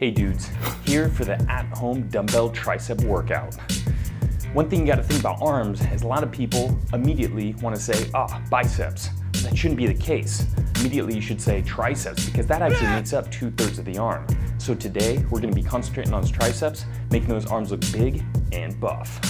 Hey dudes, here for the at-home dumbbell tricep workout. One thing you gotta think about arms is a lot of people immediately wanna say, biceps. But that shouldn't be the case. Immediately you should say triceps because that actually makes up 2/3 of the arm. So today we're gonna be concentrating on those triceps, making those arms look big and buff.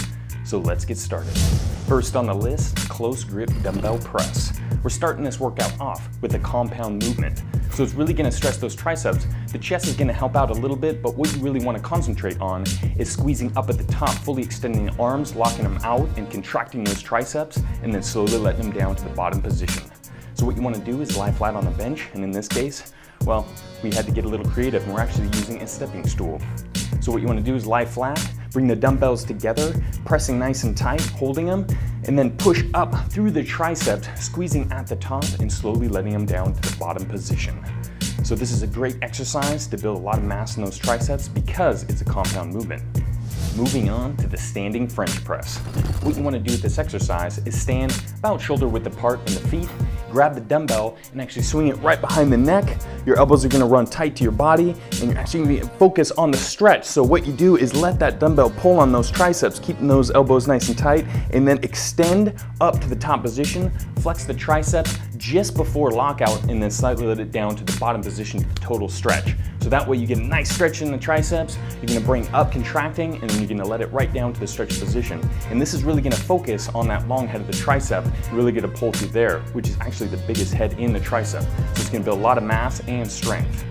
So let's get started. First on the list, close grip dumbbell press. We're starting this workout off with a compound movement. So it's really gonna stress those triceps. The chest is gonna help out a little bit, but what you really wanna concentrate on is squeezing up at the top, fully extending the arms, locking them out and contracting those triceps, and then slowly letting them down to the bottom position. So what you wanna do is lie flat on the bench, and in this case, well, we had to get a little creative and we're actually using a stepping stool. So what you wanna do is lie flat, bring the dumbbells together, pressing nice and tight, holding them, and then push up through the triceps, squeezing at the top and slowly letting them down to the bottom position. So this is a great exercise to build a lot of mass in those triceps because it's a compound movement. Moving on to the standing French press. What you want to do with this exercise is stand about shoulder width apart in the feet, grab the dumbbell and actually swing it right behind the neck. Your elbows are going to run tight to your body and you're actually going to focus on the stretch. So what you do is let that dumbbell pull on those triceps, keeping those elbows nice and tight, and then extend up to the top position, flex the triceps just before lockout, and then slightly let it down to the bottom position to the total stretch. So that way you get a nice stretch in the triceps, you're gonna bring up contracting, and then you're gonna let it right down to the stretch position. And this is really gonna focus on that long head of the tricep, really get a pull through there, which is actually the biggest head in the tricep. So it's gonna build a lot of mass and strength.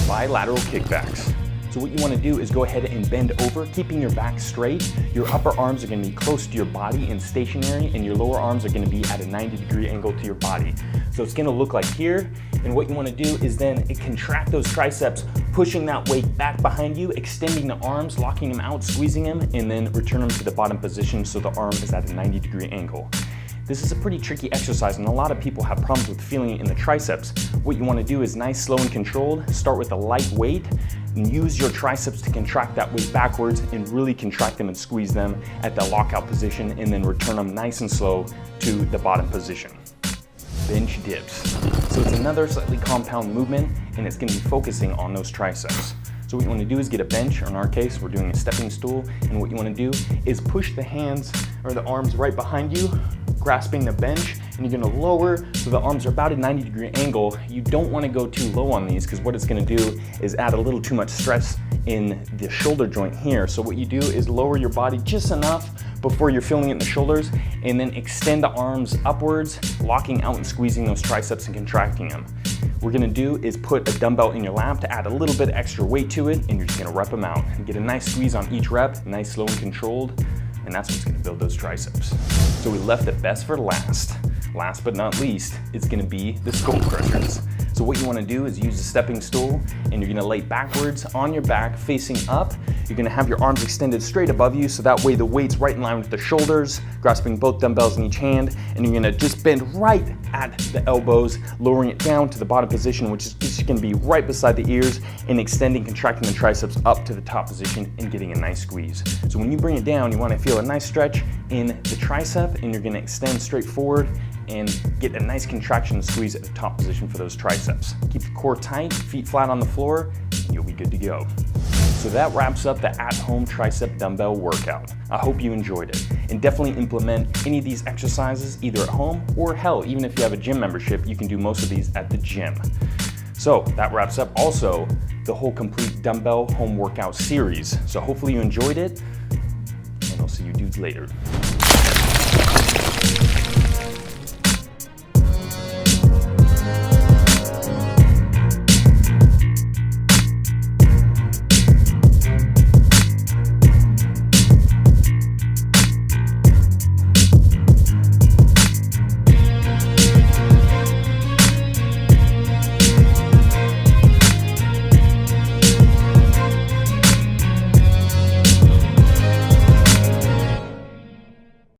Bilateral kickbacks. So what you want to do is go ahead and bend over, keeping your back straight. Your upper arms are going to be close to your body and stationary, and your lower arms are going to be at a 90-degree angle to your body. So it's going to look like here, and what you want to do is then contract those triceps, pushing that weight back behind you, extending the arms, locking them out, squeezing them, and then return them to the bottom position so the arm is at a 90-degree angle. This is a pretty tricky exercise and a lot of people have problems with feeling it in the triceps. What you want to do is nice, slow, and controlled. Start with a light weight and use your triceps to contract that weight backwards and really contract them and squeeze them at the lockout position, and then return them nice and slow to the bottom position. Bench dips. So it's another slightly compound movement and it's going to be focusing on those triceps. So what you want to do is get a bench, or in our case, we're doing a stepping stool, and what you want to do is push the hands or the arms right behind you, grasping the bench, and you're going to lower so the arms are about a 90-degree angle. You don't want to go too low on these because what it's going to do is add a little too much stress in the shoulder joint here. So what you do is lower your body just enough before you're feeling it in the shoulders, and then extend the arms upwards, locking out and squeezing those triceps and contracting them. What we're gonna do is put a dumbbell in your lap to add a little bit extra weight to it, and you're just gonna rep them out and get a nice squeeze on each rep, nice, slow, and controlled, and that's what's gonna build those triceps. So we left the best for last. Last but not least, it's gonna be the skull crushers. So what you wanna do is use a stepping stool, and you're gonna lay backwards on your back, facing up. You're gonna have your arms extended straight above you, so that way the weight's right in line with the shoulders, grasping both dumbbells in each hand, and you're gonna just bend right at the elbows, lowering it down to the bottom position, which is just gonna be right beside the ears, and extending, contracting the triceps up to the top position and getting a nice squeeze. So when you bring it down, you wanna feel a nice stretch in the tricep, and you're gonna extend straight forward and get a nice contraction and squeeze at the top position for those triceps. Keep the core tight, feet flat on the floor, and you'll be good to go. So that wraps up the at-home tricep dumbbell workout. I hope you enjoyed it, and definitely implement any of these exercises either at home or hell, even if you have a gym membership, you can do most of these at the gym. So that wraps up also the whole complete dumbbell home workout series. So hopefully you enjoyed it, and I'll see you dudes later.